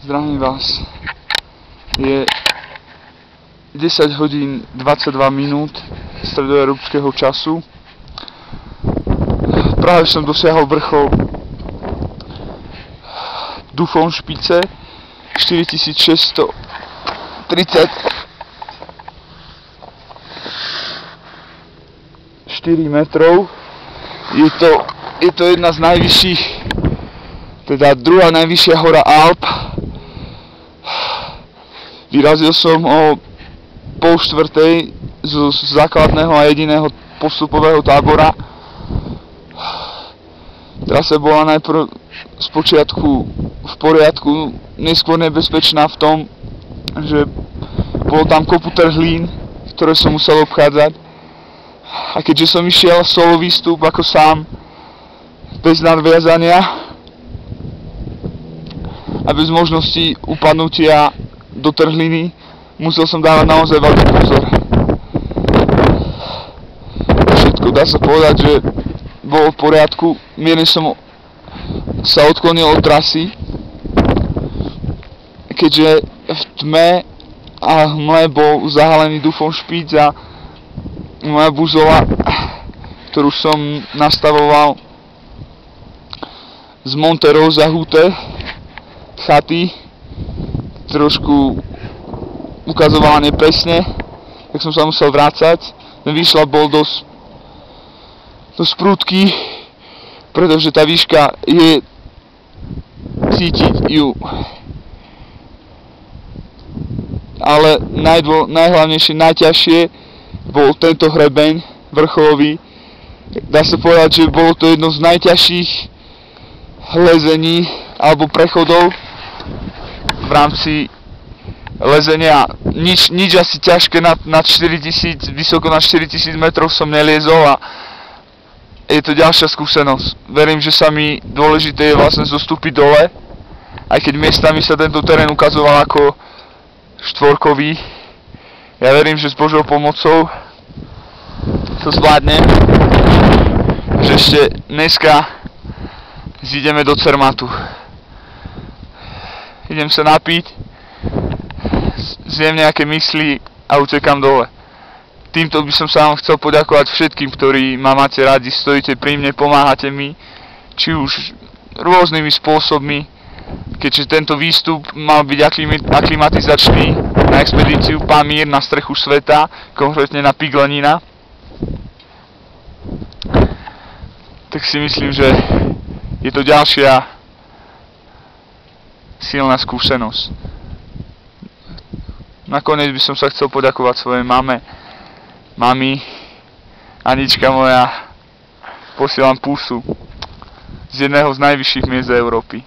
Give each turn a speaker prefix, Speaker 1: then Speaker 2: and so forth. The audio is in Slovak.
Speaker 1: Zdravím vás. Je 10 hodín 22 minút stredoeurópskeho času. Práve som dosiahol vrchol Duffonšpice 4634 metrov. Je to jedna z najvyšších, teda druhá najvyššia hora Alp. Vyrazil som o 3:30 z základného a jediného postupového tábora. Trasa bola najprv spočiatku v poriadku, neskôr nebezpečná v tom, že bolo tam kopu trhlín, ktoré som musel obchádzať. A keďže som išiel solo výstup ako sám, bez nadviazania a bez možnosti upadnutia do trhliny, musel som dávať naozaj veľký pozor. Všetko dá sa povedať, že bolo v poriadku. Mierne som sa odklonil od trasy, keďže v tme a hmle bol zahalený Duffonšpic a moja buzola, ktorú som nastavoval z Monte Rosa Hute chaty, trošku ukazovala nepresne, tak som sa musel vrácať. Ten výšľap bol dosť prudký, pretože tá výška je cítiť ju. Ale najhlavnejšie, najťažšie bol tento hrebeň vrcholový. Dá sa povedať, že bolo to jedno z najťažších lezení alebo prechodov v rámci lezenia. Nič asi ťažké nad 4000, vysoko nad 4000 metrov som neliezol a je to ďalšia skúsenosť. Verím, že sa mi dôležité je vlastne zostúpiť dole, aj keď miestami sa tento terén ukazoval ako štvorkový. Ja verím, že s Božou pomocou to zvládnem, že ešte dneska zídeme do Cermatu. Idem sa napiť, zjem nejaké mysli a utekam dole. Týmto by som sa vám chcel poďakovať všetkým, ktorí ma máte radi, stojíte pri mne, pomáhate mi, či už rôznymi spôsobmi, keďže tento výstup mal byť aklimatizačný na expedíciu Pamír na strechu sveta, konkrétne na Pik Lenina. Tak si myslím, že je to ďalšia silná skúsenosť. Nakoniec by som sa chcel poďakovať svojej mame. Mami, Anička moja, posielam pusu z jedného z najvyšších miest Európy.